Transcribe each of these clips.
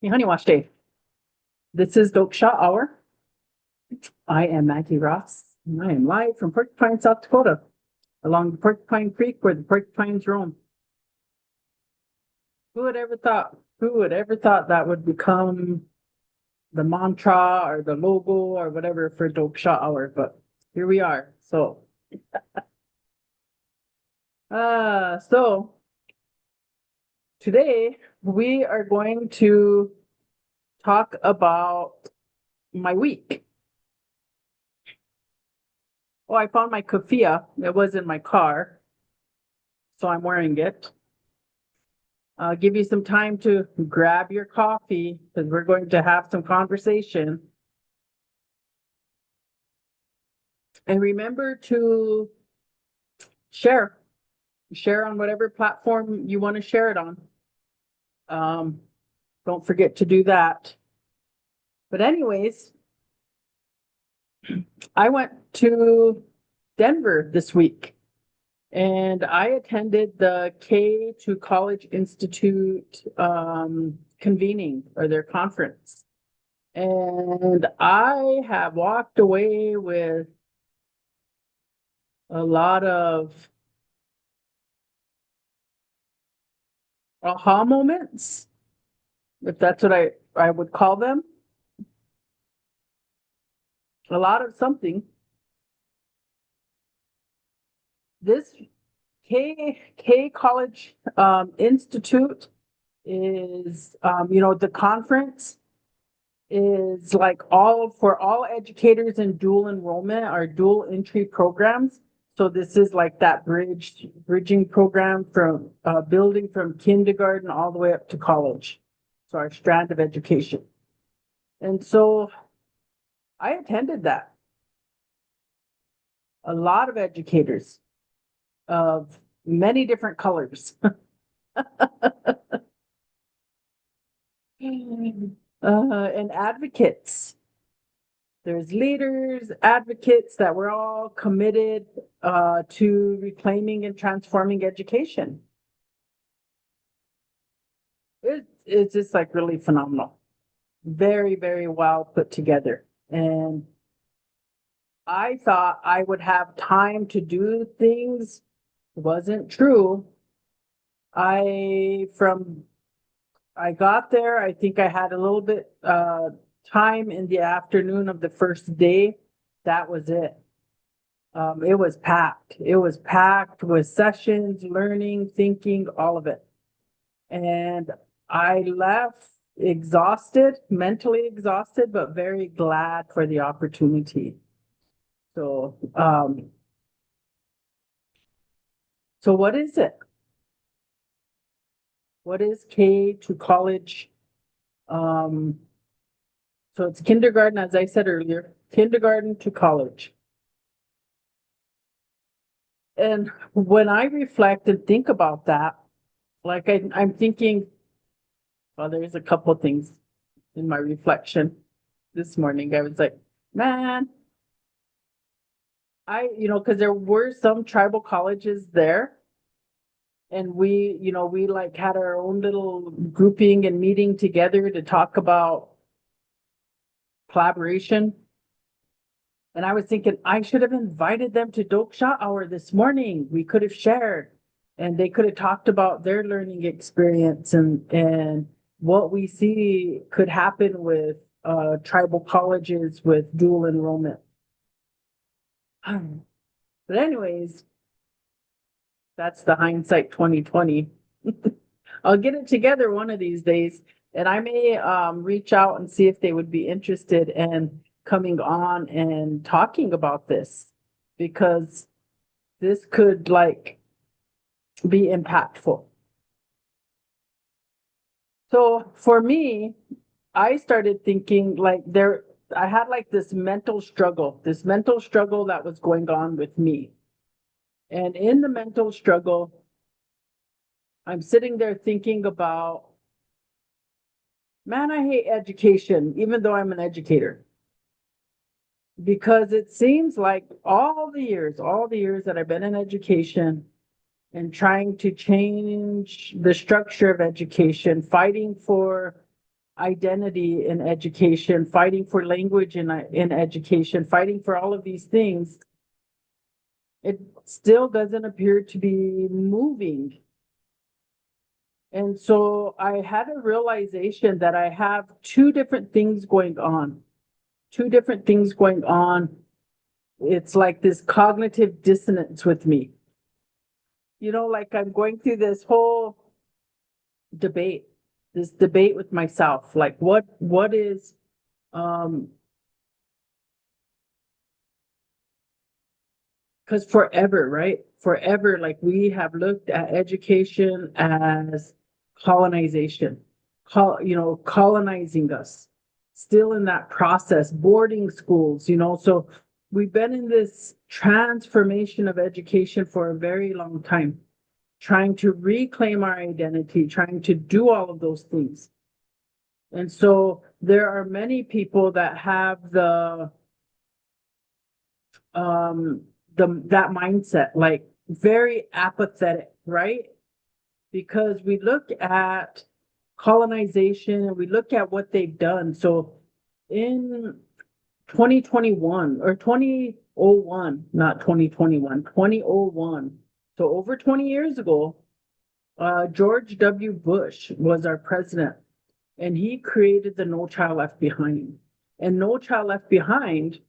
Honey Wash Day. This is Toksa Hour. I am Maggie Ross, and I am live from Porcupine, South Dakota, along the Porcupine Creek where the porcupines roam. Who would ever thought? Who would ever thought that would become the mantra or the logo or whatever for Toksa Hour? But here we are. So today we are going to talk about my week. Oh, I found my keffiyeh. It was in my car, so I'm wearing it. I'll give you some time to grab your coffee because we're going to have some conversation. And remember to share. Share on whatever platform you want to share it on. Don't forget to do that. But anyways, I went to Denver this week and I attended the K to College Institute convening or their conference. And I have walked away with a lot of aha moments, if that's what I would call them. A lot of something. This K College Institute is, the conference is like for all educators in dual enrollment or dual entry programs. So this is like that bridging program from building from kindergarten all the way up to college. So our strand of education. And so I attended that. A lot of educators of many different colors. And advocates. There's leaders, advocates that were all committed to reclaiming and transforming education. It's just like really phenomenal. Very, very well put together. And I thought I would have time to do things. It wasn't true. I got there, I think I had a little bit time in the afternoon of the first day. That was it. It was packed. It was packed with sessions, learning, thinking, all of it. And I left exhausted, mentally exhausted, but very glad for the opportunity. So what is it? What is K to college? So it's kindergarten, as I said earlier, kindergarten to college. And when I reflect and think about that, like I'm thinking, well, there's a couple of things in my reflection this morning. I was like, man, because there were some tribal colleges there. And we like had our own little grouping and meeting together to talk about collaboration. And I was thinking I should have invited them to Toksa Hour this morning. We could have shared and they could have talked about their learning experience and what we see could happen with tribal colleges with dual enrollment. But anyways, that's the hindsight 2020. I'll get it together one of these days, and I may reach out and see if they would be interested in coming on and talking about this, because this could like be impactful. So for me, I started thinking like I had like this mental struggle that was going on with me. And in the mental struggle, I'm sitting there thinking about, man, I hate education, even though I'm an educator. Because it seems like all the years that I've been in education and trying to change the structure of education, fighting for identity in education, fighting for language in education, fighting for all of these things, it still doesn't appear to be moving. And so I had a realization that I have two different things going on. Two different things going on. It's like this cognitive dissonance with me. You know, like I'm going through this whole debate, this debate with myself. Like what is because forever, right? Forever, like we have looked at education as colonization, colonizing us, still in that process, boarding schools, so we've been in this transformation of education for a very long time, trying to reclaim our identity, trying to do all of those things. And so there are many people that have that mindset, like very apathetic, right? Because we look at colonization and we look at what they've done. So in 2021 or 2001, not 2021, 2001. So over 20 years ago, George W. Bush was our president, and he created the No Child Left Behind. And No Child Left Behind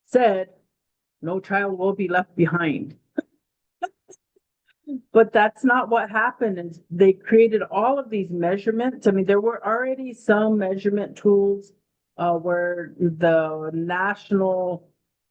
said, no child will be left behind. But that's not what happened. Is they created all of these measurements. I mean, there were already some measurement tools where the National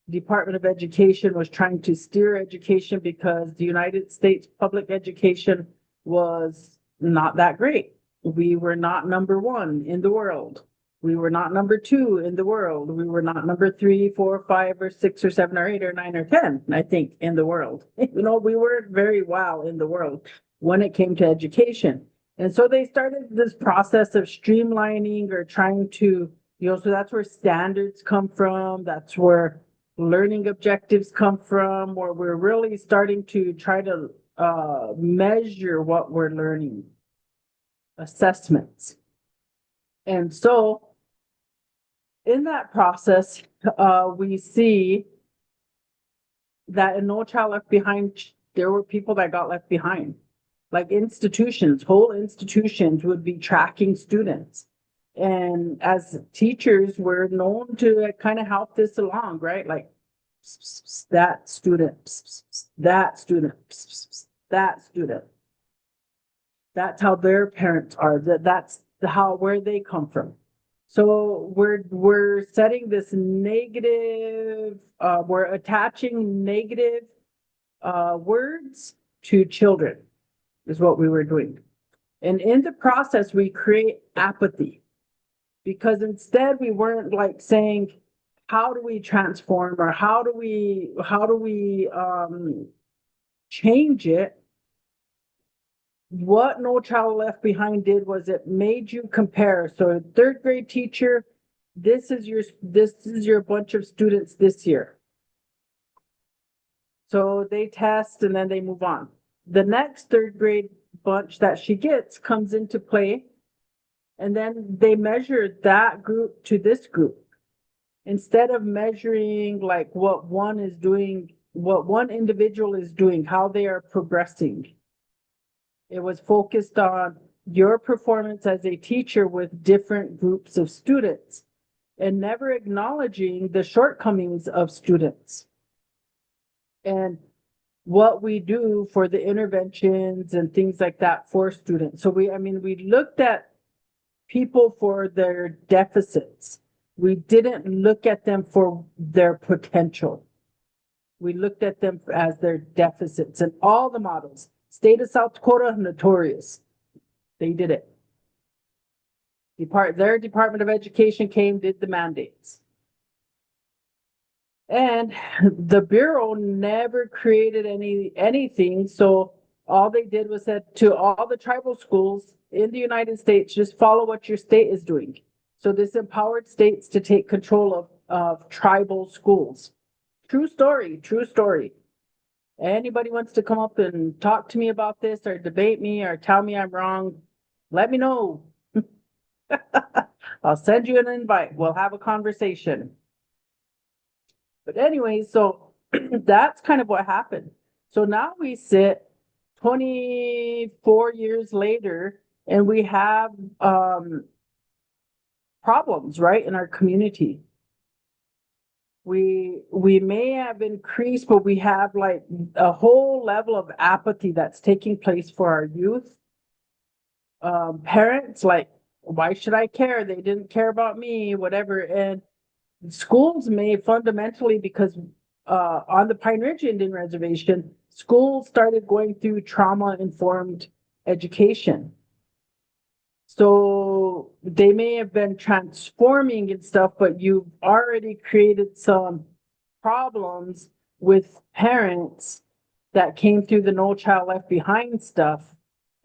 Department of Education was trying to steer education because the United States public education was not that great. We were not number one in the world. We were not number two in the world. We were not number 3, 4, 5, or 6, or 7, or 8, or 9, or 10, I think, in the world. We were very well in the world when it came to education. And so they started this process of streamlining or trying to, so that's where standards come from. That's where learning objectives come from, where we're really starting to try to measure what we're learning, assessments. And so in that process, we see that in No Child Left Behind, there were people that got left behind. Like institutions, whole institutions would be tracking students. And as teachers, we're known to kind of help this along, right? Like that student, that student, that student. That's how their parents are. That's where they come from. So we're setting this negative, we're attaching negative words to children is what we were doing. And in the process, we create apathy because instead we weren't like saying, how do we transform or how do we change it? What No Child Left Behind did was it made you compare. So a third grade teacher, this is your bunch of students this year. So they test and then they move on. The next third grade bunch that she gets comes into play, and then they measure that group to this group. Instead of measuring like what one is doing, what one individual is doing, how they are progressing. It was focused on your performance as a teacher with different groups of students and never acknowledging the shortcomings of students and what we do for the interventions and things like that for students. So we looked at people for their deficits. We didn't look at them for their potential. We looked at them as their deficits, and all the models. State of South Dakota, notorious. They did it. Their Department of Education did the mandates. And the Bureau never created anything. So all they did was said to all the tribal schools in the United States, just follow what your state is doing. So this empowered states to take control of tribal schools. True story, true story. Anybody wants to come up and talk to me about this or debate me or tell me I'm wrong, let me know. I'll send you an invite. We'll have a conversation. But anyway, so that's kind of what happened. So now we sit 24 years later and we have problems, right, in our community. We may have increased, but we have like a whole level of apathy that's taking place for our youth. Parents, like, why should I care? They didn't care about me, whatever. And schools may fundamentally, because on the Pine Ridge Indian Reservation, schools started going through trauma-informed education. So they may have been transforming and stuff, but you've already created some problems with parents that came through the No Child Left Behind stuff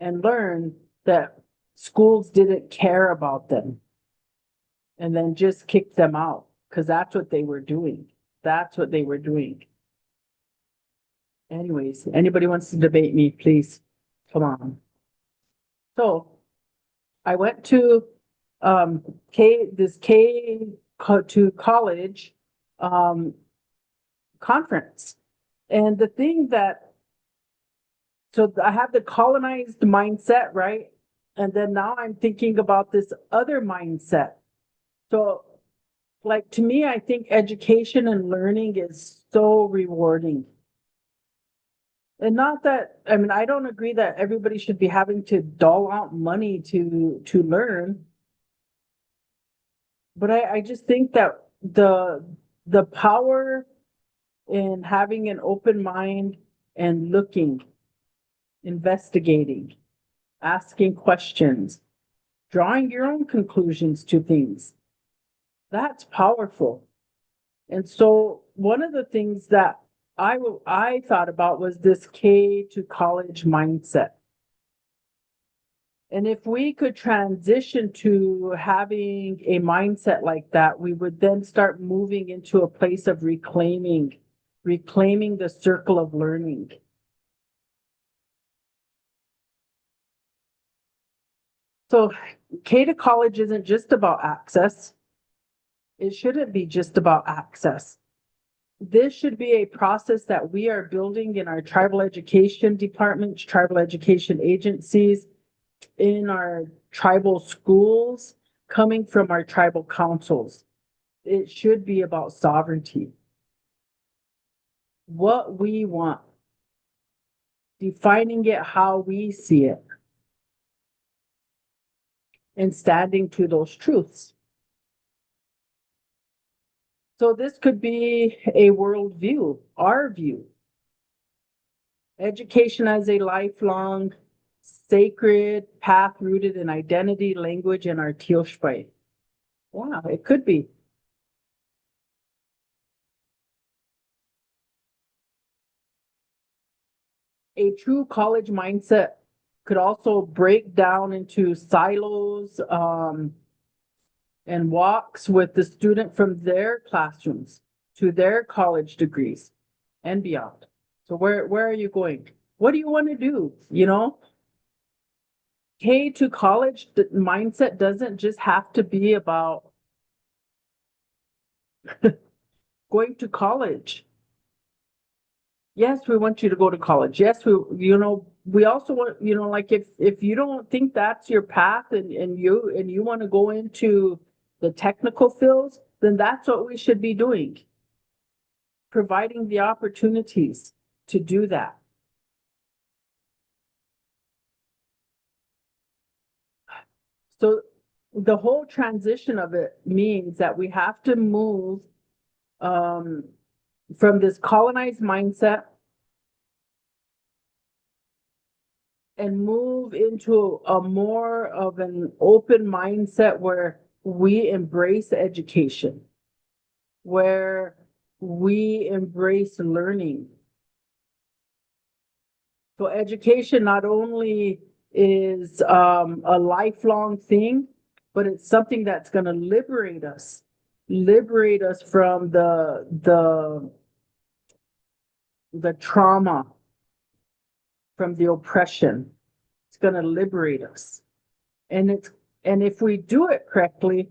and learned that schools didn't care about them and then just kicked them out because that's what they were doing. That's what they were doing. Anyways, anybody wants to debate me, please come on. So I went to K to college conference. And the thing that, so I have the colonized mindset, right? And then now I'm thinking about this other mindset. So like to me, I think education and learning is so rewarding. And not that, I mean, I don't agree that everybody should be having to dole out money to learn. But I just think that the power in having an open mind and looking, investigating, asking questions, drawing your own conclusions to things, that's powerful. And so one of the things that I thought about was this K to college mindset. And if we could transition to having a mindset like that, we would then start moving into a place of reclaiming the circle of learning. So K to college isn't just about access. It shouldn't be just about access. This should be a process that we are building in our tribal education departments, tribal education agencies, in our tribal schools, coming from our tribal councils. It should be about sovereignty. What we want, defining it how we see it, and standing to those truths. So this could be a worldview, our view. Education as a lifelong, sacred path rooted in identity, language, and our Teoshpai. Wow, it could be. A true college mindset could also break down into silos and walks with the student from their classrooms to their college degrees and beyond. So where are you going? What do you want to do? You know, K to college mindset doesn't just have to be about going to college. Yes, we want you to go to college. Yes, we also want, like if you don't think that's your path and you want to go into the technical fields, then that's what we should be doing. Providing the opportunities to do that. So the whole transition of it means that we have to move from this colonized mindset and move into a more of an open mindset where we embrace education, where we embrace learning. So education not only is a lifelong thing, but it's something that's going to liberate us from the trauma, from the oppression. It's going to liberate us. And And if we do it correctly,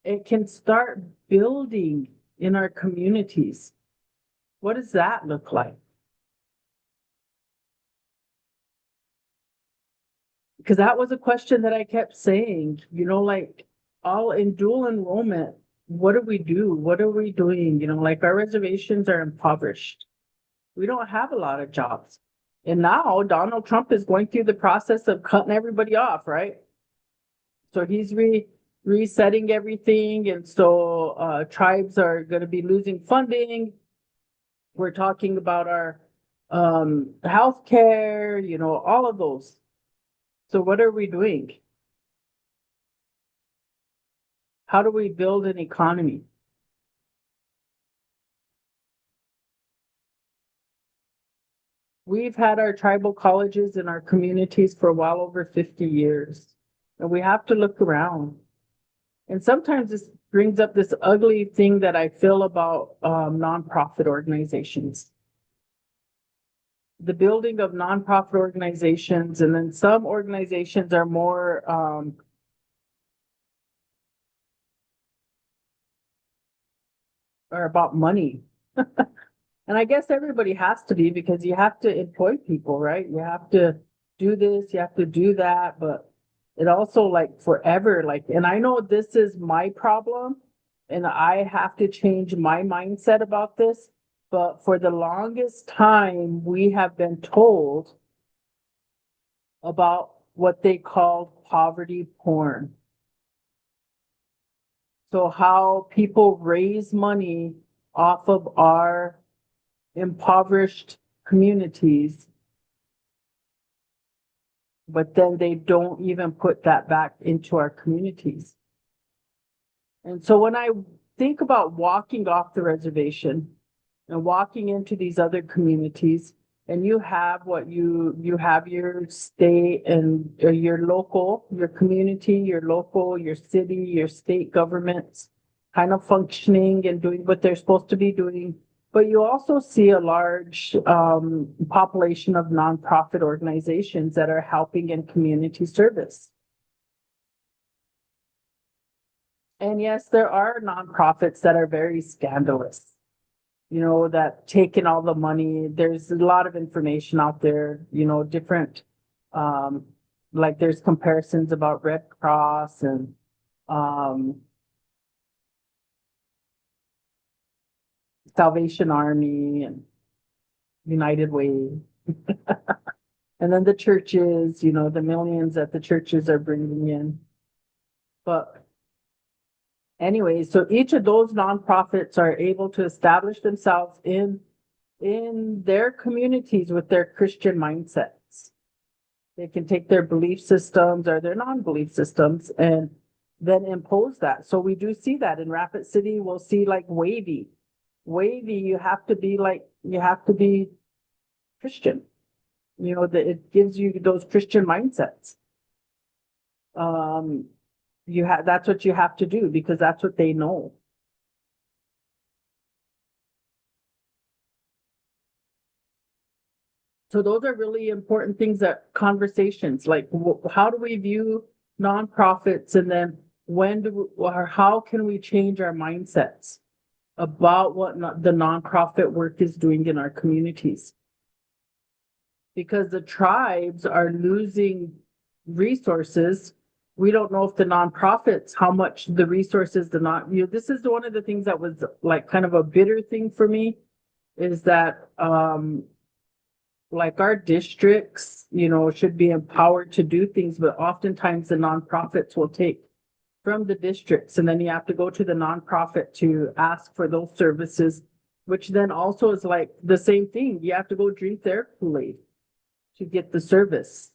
it can start building in our communities. What does that look like? Because that was a question that I kept saying, like all in dual enrollment, what do we do? What are we doing? Like our reservations are impoverished. We don't have a lot of jobs. And now Donald Trump is going through the process of cutting everybody off, right? So he's resetting everything. And so tribes are going to be losing funding. We're talking about our healthcare, all of those. So what are we doing? How do we build an economy? We've had our tribal colleges in our communities for well over 50 years, and we have to look around. And sometimes this brings up this ugly thing that I feel about nonprofit organizations. The building of nonprofit organizations, and then some organizations are more are about money. And I guess everybody has to be because you have to employ people, right? You have to do this, you have to do that, but it also like forever, like, and I know this is my problem and I have to change my mindset about this, but for the longest time, we have been told about what they called poverty porn. So how people raise money off of our impoverished communities, but then they don't even put that back into our communities. And so when I think about walking off the reservation and walking into these other communities, and you have what you have your state and your local, your community, your local, your city, your state governments kind of functioning and doing what they're supposed to be doing. But you also see a large population of nonprofit organizations that are helping in community service. And yes, there are nonprofits that are very scandalous, that taking all the money. There's a lot of information out there, different, um, like there's comparisons about Red Cross and Salvation Army and United Way. And then the churches, the millions that the churches are bringing in. But anyway, so each of those nonprofits are able to establish themselves in their communities with their Christian mindsets. They can take their belief systems or their non-belief systems and then impose that. So we do see that in Rapid City. We'll see like Wavy. You have to be Christian. That it gives you those Christian mindsets. That's what you have to do because that's what they know. So those are really important things, that conversations, like how do we view nonprofits, and then or how can we change our mindsets about what the nonprofit work is doing in our communities? Because the tribes are losing resources. We don't know if the nonprofits, how much the resources, this is one of the things that was like kind of a bitter thing for me, is that like our districts, should be empowered to do things, but oftentimes the nonprofits will take from the districts, and then you have to go to the nonprofit to ask for those services, which then also is like the same thing. You have to go drink their Kool-Aid to get the service.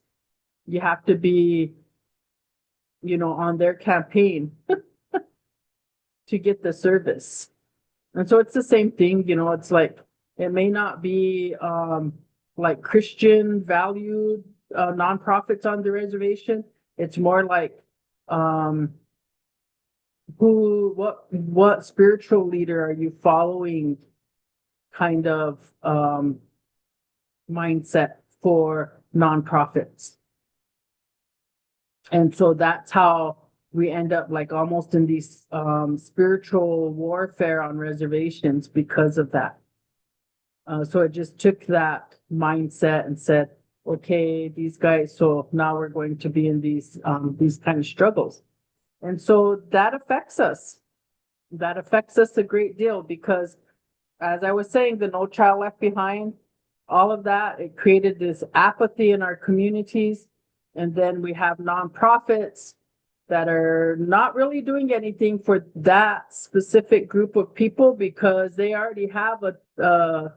You have to be, on their campaign to get the service. And so it's the same thing, it's like, it may not be like Christian valued nonprofits on the reservation. It's more like what spiritual leader are you following kind of mindset for nonprofits. And so that's how we end up like almost in these spiritual warfare on reservations because of that. So it just took that mindset and said, okay, these guys, so now we're going to be in these kind of struggles. And so that affects us. That affects us a great deal because, as I was saying, the No Child Left Behind, all of that, it created this apathy in our communities. And then we have nonprofits that are not really doing anything for that specific group of people because they already have a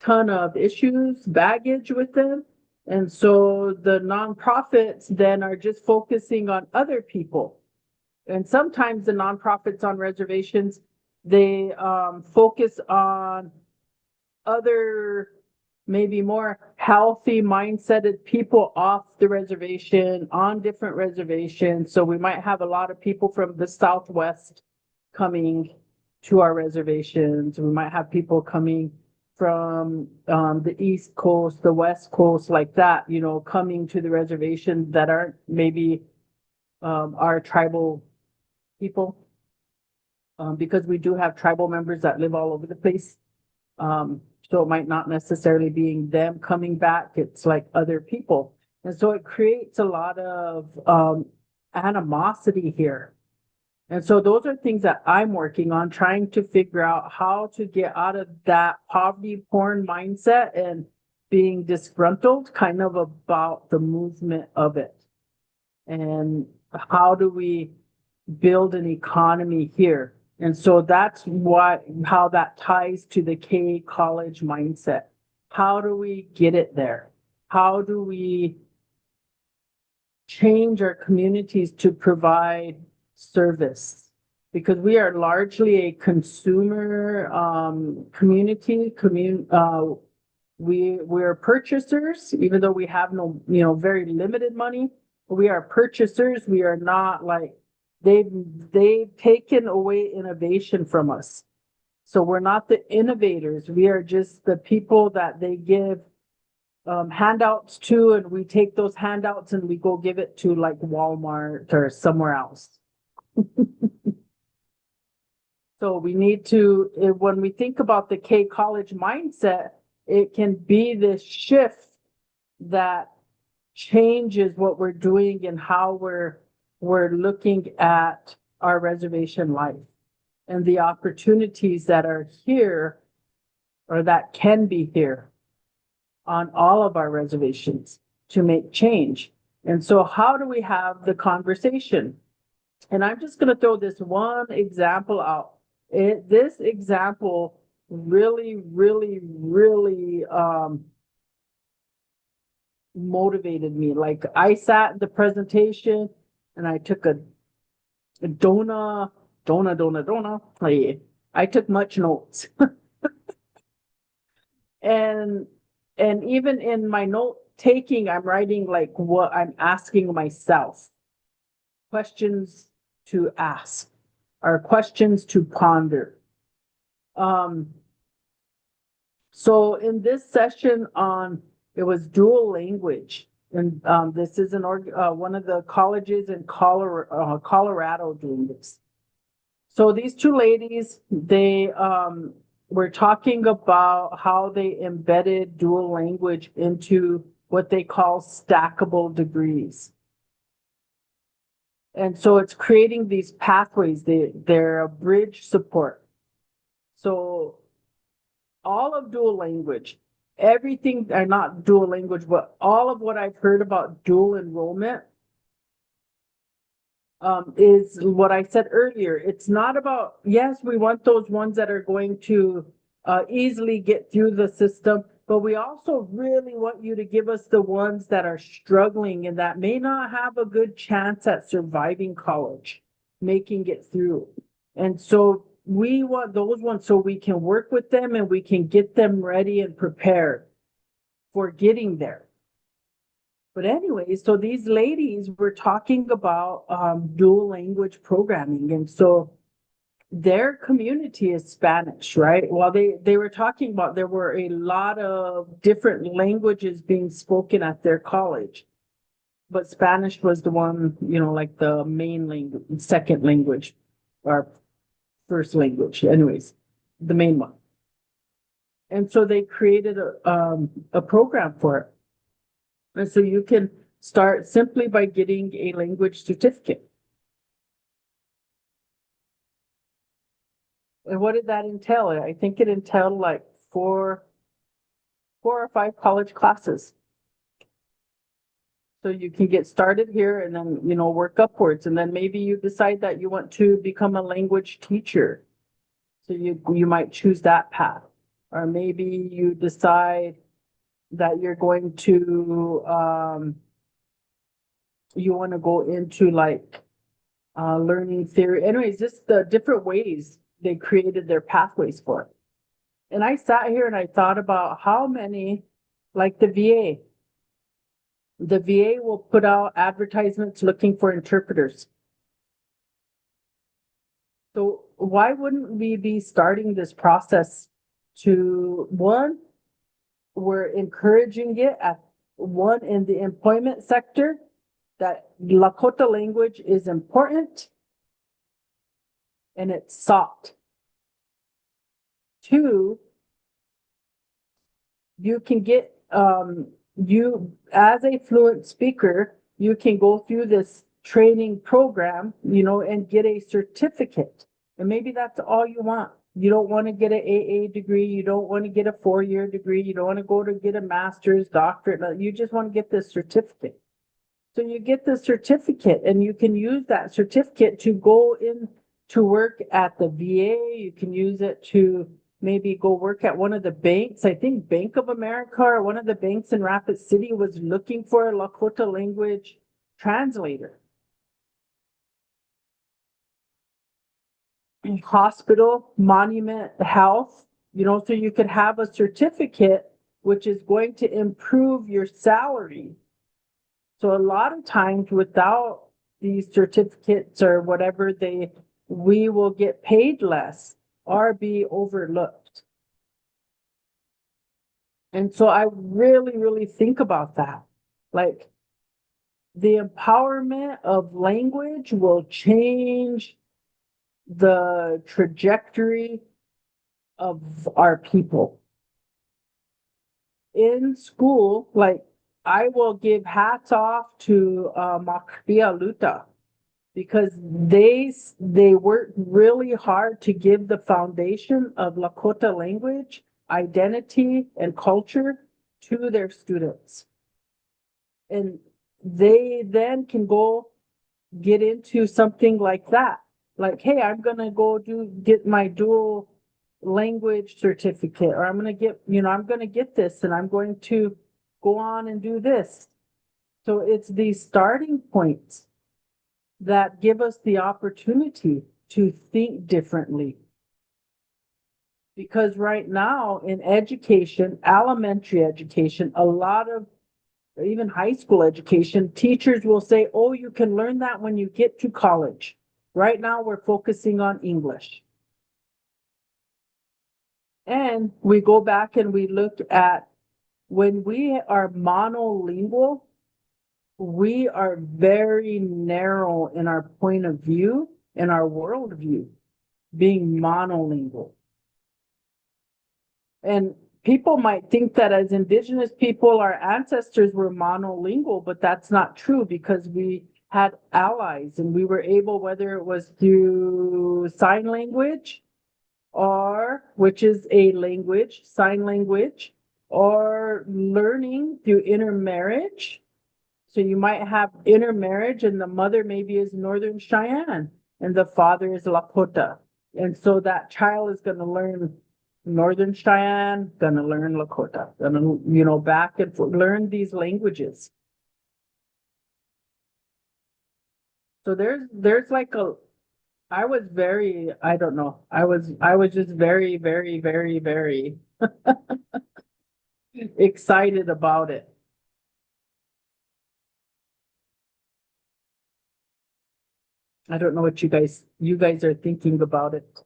ton of issues, baggage with them. And so the nonprofits then are just focusing on other people. And sometimes the nonprofits on reservations, they focus on other maybe more healthy mindseted people off the reservation on different reservations. So we might have a lot of people from the Southwest coming to our reservations. We might have people coming from the East Coast, the West Coast, like that, you know, coming to the reservation that aren't maybe our tribal people, because we do have tribal members that live all over the place. So it might not necessarily being them coming back, it's like other people. And so it creates a lot of animosity here. And so those are things that I'm working on, trying to figure out how to get out of that poverty porn mindset and being disgruntled kind of about the movement of it. And how do we build an economy here? And so that's how that ties to the K college mindset. How do we get it there? How do we change our communities to provide service? Because we are largely a consumer community. We're purchasers, even though we have no, very limited money. We are purchasers. We are not like they've taken away innovation from us. So we're not the innovators. We are just the people that they give handouts to, and we take those handouts and we go give it to like Walmart or somewhere else. So we need to, when we think about the K college mindset, it can be this shift that changes what we're doing and how we're looking at our reservation life and the opportunities that are here or that can be here on all of our reservations to make change. And so how do we have the conversation? And I'm just going to throw this one example out. This example really, really, really motivated me. Like I sat in the presentation and I took a donut. I took much notes. And even in my note taking, I'm writing like what I'm asking myself, questions to ask, or questions to ponder. So in this session it was dual language, and this is one of the colleges in Colorado doing this. So these two ladies, they were talking about how they embedded dual language into what they call stackable degrees. And so it's creating these pathways. They're a bridge support. So all of dual language, everything, or not dual language, but all of what I've heard about dual enrollment is what I said earlier. It's not about, yes, we want those ones that are going to easily get through the system, but we also really want you to give us the ones that are struggling and that may not have a good chance at surviving college, making it through. And so we want those ones so we can work with them and we can get them ready and prepared for getting there. But anyway, so these ladies were talking about dual language programming. And so their community is Spanish, right? Well, they were talking about there were a lot of different languages being spoken at their college. but Spanish was the one, like the main language, second language, or first language, anyways, the main one. And so they created a program for it. And so you can start simply by getting a language certificate. And what did that entail? I think it entailed like four or five college classes. So you can get started here and then, work upwards. And then maybe you decide that you want to become a language teacher. So you might choose that path. Or maybe you decide that you're going to, you want to go into like learning theory. Anyways, just the different ways they created their pathways for it. And I sat here and I thought about how many, like the VA. The VA will put out advertisements looking for interpreters. So why wouldn't we be starting this process to one, we're encouraging it at one in the employment sector that Lakota language is important and it's sought. Two, you can get you as a fluent speaker, you can go through this training program, and get a certificate. And maybe that's all you want. You don't want to get an AA degree. You don't want to get a 4-year degree. You don't want to go to get a master's, doctorate. You just want to get this certificate. So you get the certificate and you can use that certificate to go in to work at the VA. You can use it to maybe go work at one of the banks. I think Bank of America or one of the banks in Rapid City was looking for a Lakota language translator. Hospital, Monument Health, so you could have a certificate which is going to improve your salary. So a lot of times without these certificates or whatever, we will get paid less or be overlooked. And so I really, really think about that. Like the empowerment of language will change the trajectory of our people. In school, like I will give hats off to Makpia Luta because they worked really hard to give the foundation of Lakota language, identity, and culture to their students. And they then can go get into something like that. Like, hey, I'm gonna go get my dual language certificate, or I'm gonna get this and I'm going to go on and do this. So it's these starting points that give us the opportunity to think differently. Because right now in education, elementary education, a lot of even high school education, teachers will say, oh, you can learn that when you get to college. Right now we're focusing on English. And we go back and we look at when we are monolingual, we are very narrow in our point of view, in our worldview, being monolingual. And people might think that as Indigenous people, our ancestors were monolingual, but that's not true because we had allies and we were able, whether it was through sign language or, which is a language, sign language, or learning through intermarriage. So you might have intermarriage and the mother maybe is Northern Cheyenne and the father is Lakota. And so that child is going to learn Northern Cheyenne, going to learn Lakota, going to, back and forth, learn these languages. So there's like I was very, I don't know, I was just very, very, very, very excited about it. I don't know what you guys are thinking about it.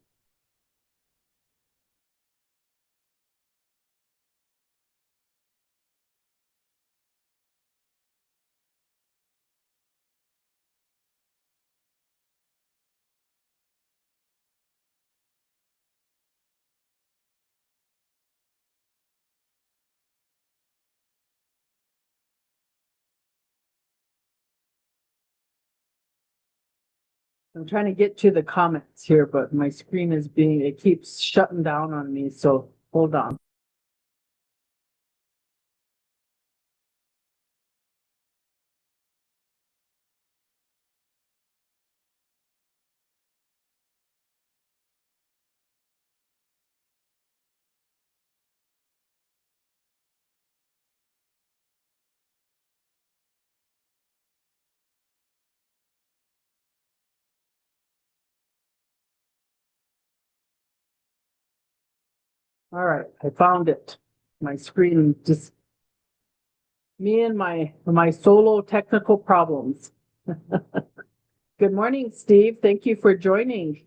I'm trying to get to the comments here, but my screen is it keeps shutting down on me, so hold on. All right, I found it. My screen just me and my solo technical problems. Good morning, Steve. Thank you for joining.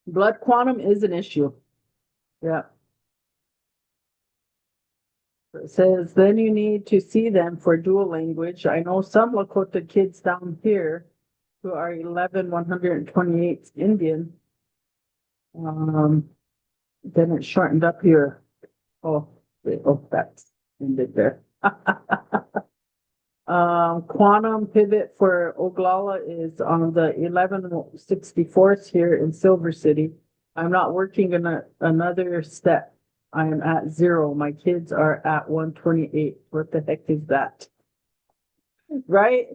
Blood quantum is an issue. Yeah. It says then you need to see them for dual language. I know some Lakota kids down here who are 11128 Indian. Then it's shortened up here. Oh, wait, oh, that's ended there. Quantum pivot for Oglala is on the 1164th here in Silver City. I'm not working in another step. I am at 0. My kids are at 128. What the heck is that? Right?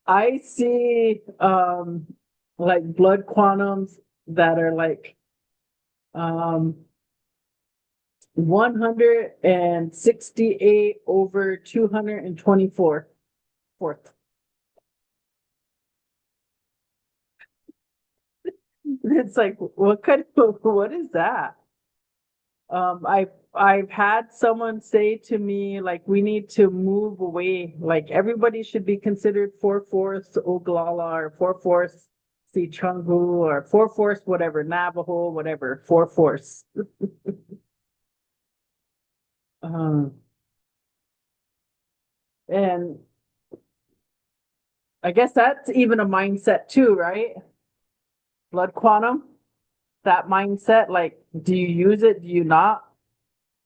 I see like blood quantums that are like 168 over 224 fourth. It's like what is that? I've had someone say to me, like, we need to move away. Like, everybody should be considered 4/4 Oglala or 4/4 Sichungu or 4/4 whatever, Navajo, whatever, 4/4. And I guess that's even a mindset too, right? Blood quantum, that mindset, like, do you use it? Do you not?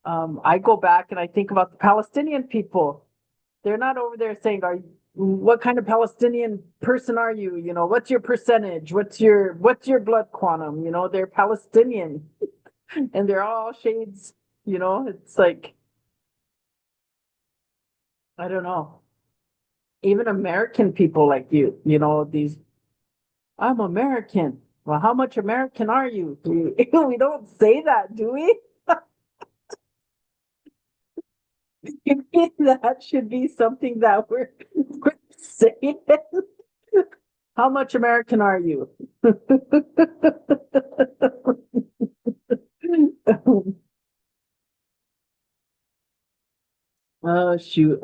I go back and I think about the Palestinian people. They're not over there saying, what kind of Palestinian person are you? You know, what's your percentage? What's your blood quantum? You know, they're Palestinian and they're all shades, you know, it's like, I don't know. Even American people like you know, I'm American. Well, how much American are you? We don't say that, do we? That should be something that we're saying. How much American are you? Oh, shoot.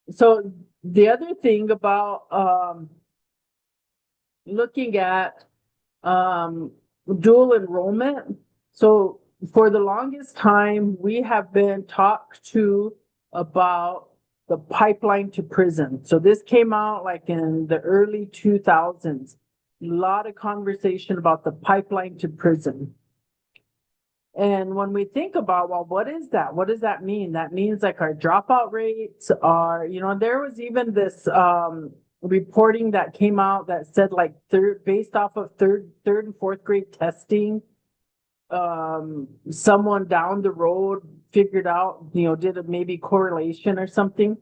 So the other thing about looking at um, dual enrollment. So for the longest time, we have been talked to about the pipeline to prison. So this came out like in the early 2000s. A lot of conversation about the pipeline to prison. And when we think about, well, what is that? What does that mean? That means like our dropout rates are, you know, there was even this reporting that came out that said like based off of third and fourth grade testing, someone down the road figured out, you know, did a maybe correlation or something,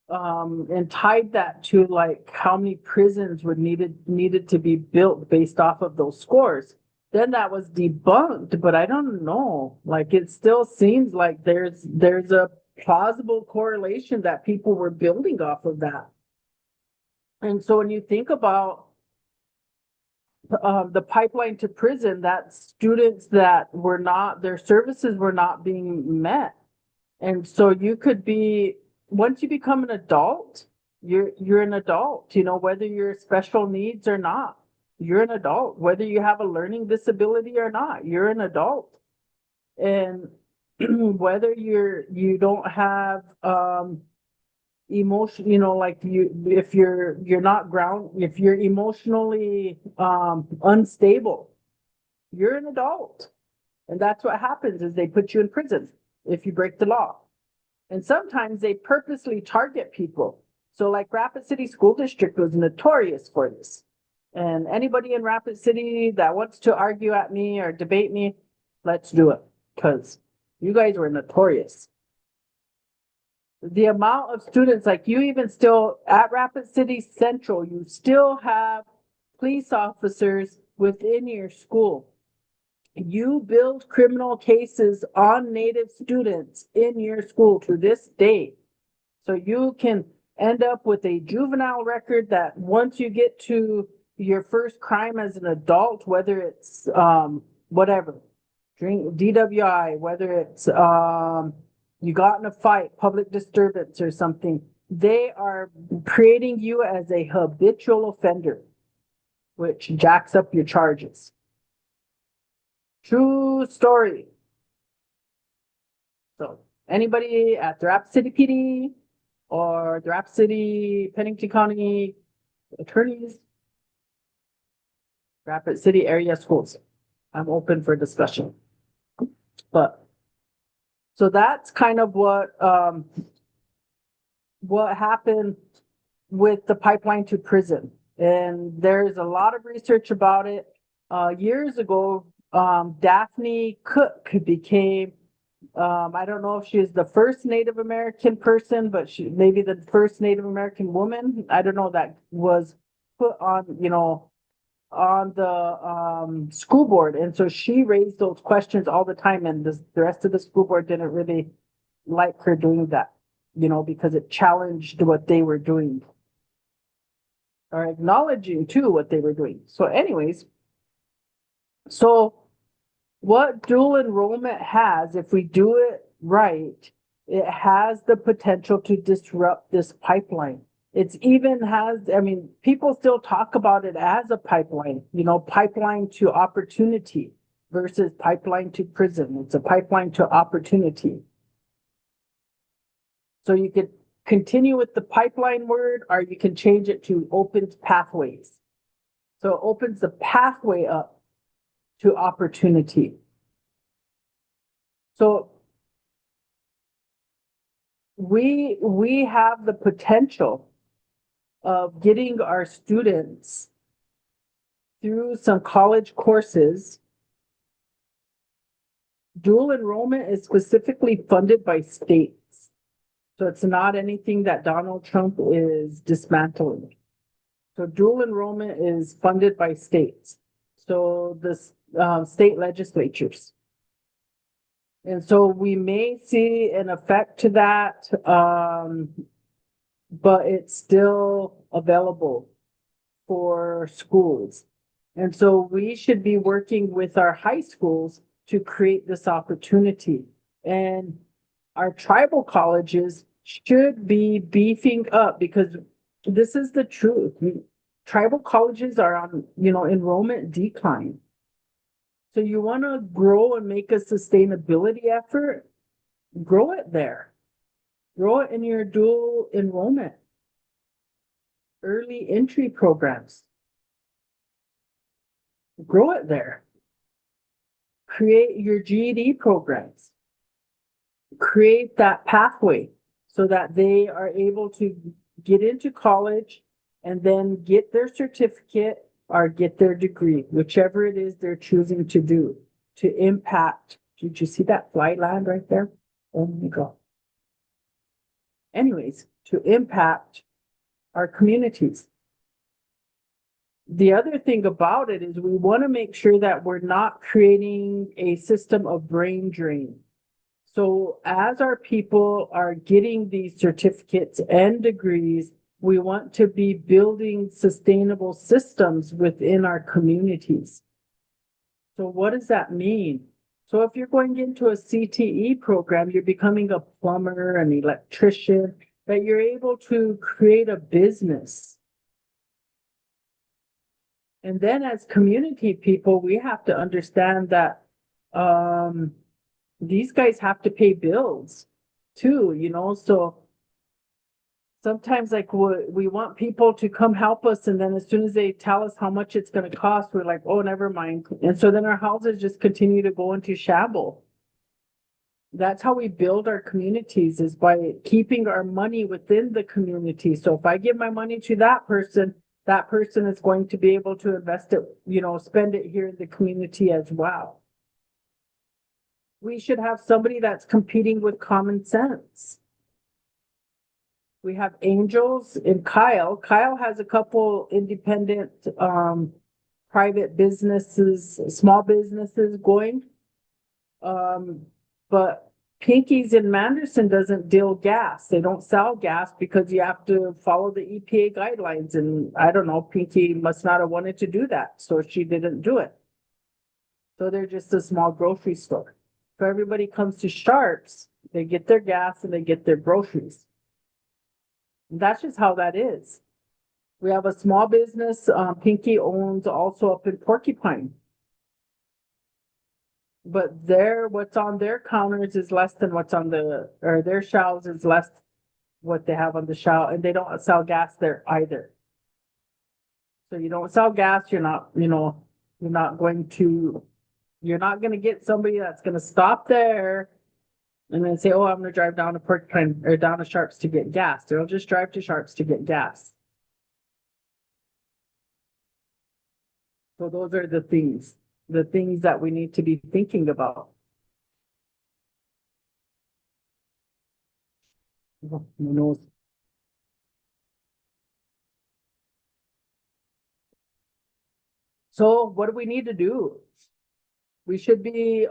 and tied that to like how many prisons would needed to be built based off of those scores. Then that was debunked, but I don't know. Like it still seems like there's a plausible correlation that people were building off of that. And so when you think about the pipeline to prison, that students that were not, their services were not being met. And so you could be, once you become an adult, you're an adult, you know, whether you're special needs or not, you're an adult, whether you have a learning disability or not, you're an adult. And whether you don't have emotion, you know, like if you're not if you're emotionally unstable, you're an adult. And that's what happens is they put you in prison if you break the law. And sometimes they purposely target people. So like Rapid City School District was notorious for this. And anybody in Rapid City that wants to argue at me or debate me, let's do it. Because you guys were notorious. The amount of students, like you even still at Rapid City Central, you still have police officers within your school. You build criminal cases on Native students in your school to this day. So you can end up with a juvenile record that once you get to your first crime as an adult, whether it's whatever, drink DWI, whether it's you got in a fight, public disturbance or something, they are creating you as a habitual offender, which jacks up your charges. True story. So anybody at the Rapid City PD or the Rapid City Pennington County attorneys, Rapid City area schools, I'm open for discussion. But so that's kind of what happened with the pipeline to prison. And there's a lot of research about it. Years ago, Daphne Cook became, I don't know if she is the first Native American person, but she maybe the first Native American woman. I don't know, that was put on, you know, on the school board. And so she raised those questions all the time. And the rest of the school board didn't really like her doing that, you know, because it challenged what they were doing or acknowledging too what they were doing. So anyways, so what dual enrollment has, if we do it right, it has the potential to disrupt this pipeline. It's even has, I mean, people still talk about it as a pipeline, you know, pipeline to opportunity versus pipeline to prison. It's a pipeline to opportunity. So you could continue with the pipeline word, or you can change it to opens pathways. So it opens the pathway up to opportunity. So we have the potential of getting our students through some college courses. Dual enrollment is specifically funded by states. So it's not anything that Donald Trump is dismantling. So dual enrollment is funded by states. So the state legislatures. And so we may see an effect to that, but it's still available for schools. And so we should be working with our high schools to create this opportunity. And our tribal colleges should be beefing up, because this is the truth. Tribal colleges are on, you know, enrollment decline. So you want to grow and make a sustainability effort, grow it there. Grow it in your dual enrollment, early entry programs. Grow it there. Create your GED programs. Create that pathway so that they are able to get into college and then get their certificate or get their degree, whichever it is they're choosing to do, to impact. Did you see that fly land right there? Oh my God. Anyways, to impact our communities. The other thing about it is we want to make sure that we're not creating a system of brain drain. So as our people are getting these certificates and degrees, we want to be building sustainable systems within our communities. So what does that mean? So if you're going into a CTE program, you're becoming a plumber, an electrician, that you're able to create a business. And then as community people, we have to understand that these guys have to pay bills too, you know, so sometimes like we want people to come help us, and then as soon as they tell us how much it's going to cost, we're like, oh, never mind. And so then our houses just continue to go into shambles. That's how we build our communities, is by keeping our money within the community. So if I give my money to that person is going to be able to invest it, spend it here in the community as well. We should have somebody that's competing with common sense. We have Angels and Kyle. Kyle has a couple independent private businesses, small businesses going. But Pinky's in Manderson doesn't deal gas. They don't sell gas because you have to follow the EPA guidelines. And I don't know, Pinky must not have wanted to do that, so she didn't do it. So they're just a small grocery store. So everybody comes to Sharps, they get their gas and they get their groceries. And that's just how that is. We have a small business, Pinky owns also up in Porcupine. But what's on their counters is less than what's on their shelves is less what they have on the shelf, and they don't sell gas there either. So you don't sell gas, you're not going to get somebody that's going to stop there and then say, oh, I'm going to drive down to Porcupine or down to Sharps to get gas. They'll just drive to Sharps to get gas. So those are the things that we need to be thinking about. Who knows? So what do we need to do? We should be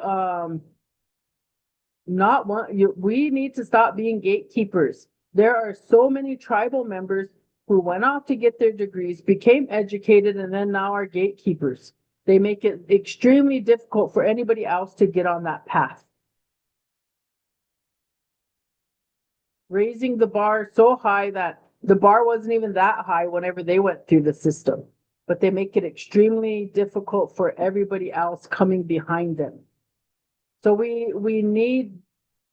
we need to stop being gatekeepers. There are so many tribal members who went off to get their degrees, became educated, and then now are gatekeepers. They make it extremely difficult for anybody else to get on that path. Raising the bar so high that the bar wasn't even that high whenever they went through the system, but they make it extremely difficult for everybody else coming behind them. So we need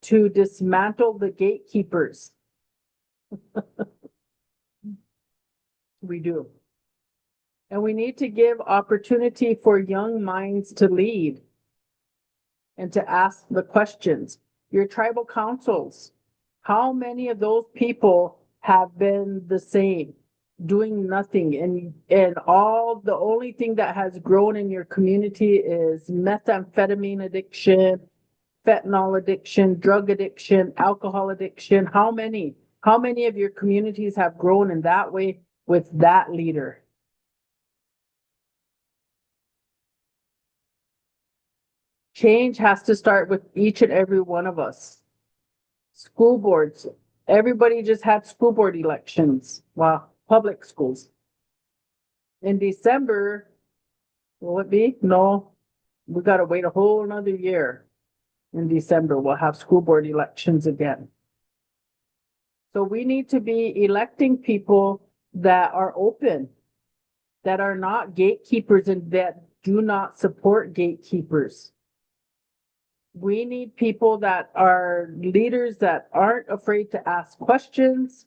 to dismantle the gatekeepers. We do. And we need to give opportunity for young minds to lead and to ask the questions. Your tribal councils, how many of those people have been the same, doing nothing, and the only thing that has grown in your community is methamphetamine addiction, fentanyl addiction, drug addiction, alcohol addiction? How many of your communities have grown in that way with that leader? Change has to start with each and every one of us. School boards, everybody just had school board elections. Well, public schools. In December, will it be? No, we got to wait a whole another year. In December, we'll have school board elections again. So we need to be electing people that are open, that are not gatekeepers, and that do not support gatekeepers. We need people that are leaders that aren't afraid to ask questions,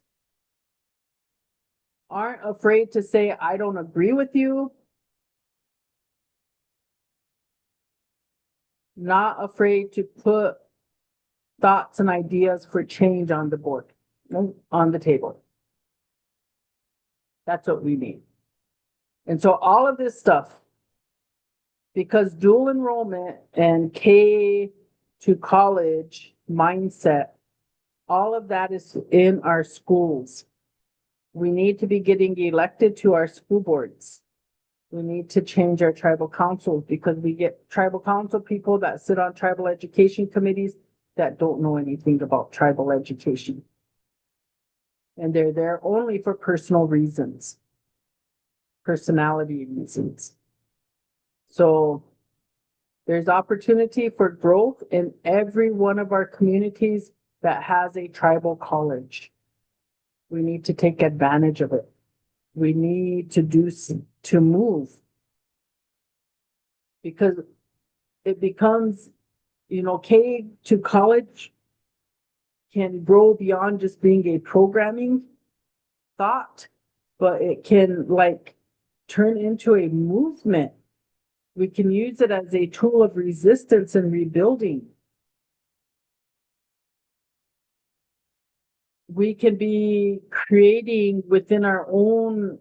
aren't afraid to say, I don't agree with you, not afraid to put thoughts and ideas for change on the board, on the table. That's what we need. And so all of this stuff, because dual enrollment and K to college mindset, all of that is in our schools. We need to be getting elected to our school boards. We need to change our tribal councils, because we get tribal council people that sit on tribal education committees that don't know anything about tribal education. And they're there only for personal reasons, personality reasons. So there's opportunity for growth in every one of our communities that has a tribal college. We need to take advantage of it. We need to move, because it becomes, K to college can grow beyond just being a programming thought, but it can like turn into a movement. We can use it as a tool of resistance and rebuilding. We can be creating within our own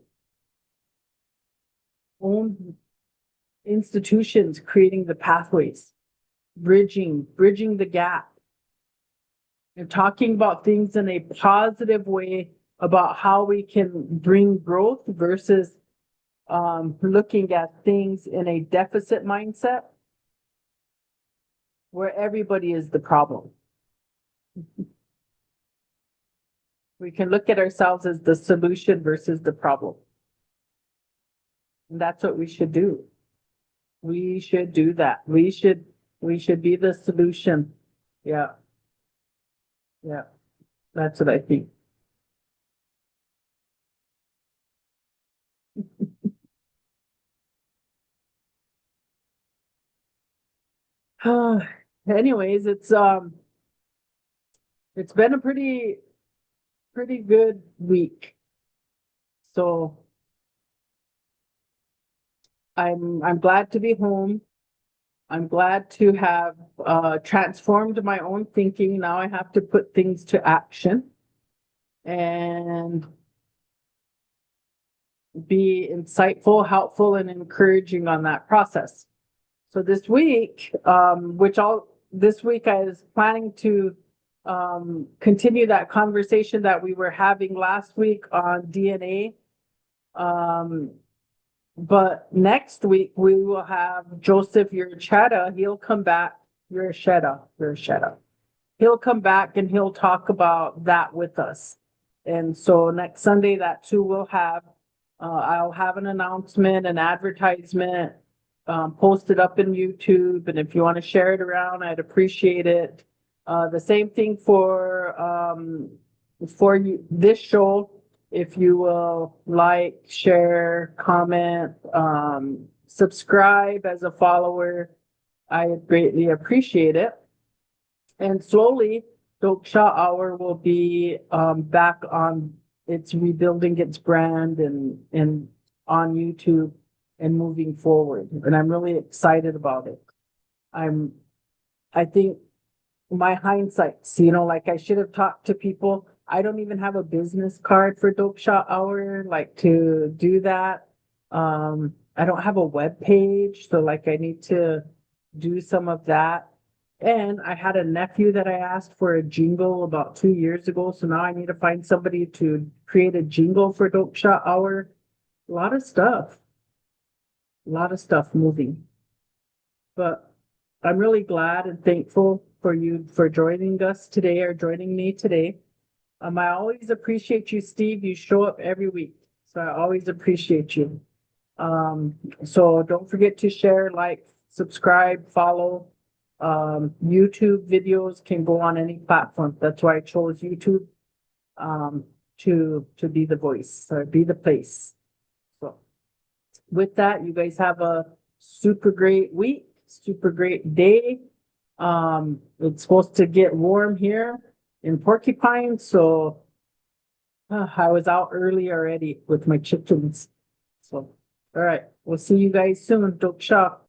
institutions, creating the pathways, bridging the gap, and talking about things in a positive way about how we can bring growth versus looking at things in a deficit mindset where everybody is the problem. We can look at ourselves as the solution versus the problem. And that's what we should do. We should do that. We should be the solution. Yeah. Yeah. That's what I think. Anyways, it's been a pretty good week. So I'm glad to be home. I'm glad to have transformed my own thinking. Now I have to put things to action and be insightful, helpful, and encouraging on that process. So this week, this week I was planning to continue that conversation that we were having last week on DNA. But next week we will have Joseph Urchetta. He'll come back. Urchetta. He'll come back and he'll talk about that with us. And so next Sunday, that too will have, I'll have an announcement, an advertisement, posted up in YouTube. And if you want to share it around, I'd appreciate it. The same thing for you, this show. If you will like, share, comment, subscribe as a follower, I greatly appreciate it. And slowly, Toksa Hour will be back on its rebuilding its brand and on YouTube and moving forward. And I'm really excited about it. I think my hindsights, like I should have talked to people. I don't even have a business card for Toksa Hour, like to do that. I don't have a web page, so like I need to do some of that. And I had a nephew that I asked for a jingle about 2 years ago, so now I need to find somebody to create a jingle for Toksa Hour. A lot of stuff moving. But I'm really glad and thankful for you for joining us today or joining me today. I always appreciate you, Steve. You show up every week, so I always appreciate you. So don't forget to share, like, subscribe, follow. YouTube videos can go on any platform. That's why I chose YouTube to be the voice or be the place. So with that, you guys have a super great week, super great day. It's supposed to get warm here in Porcupine, so I was out early already with my chickens. So, all right, we'll see you guys soon. Toksa.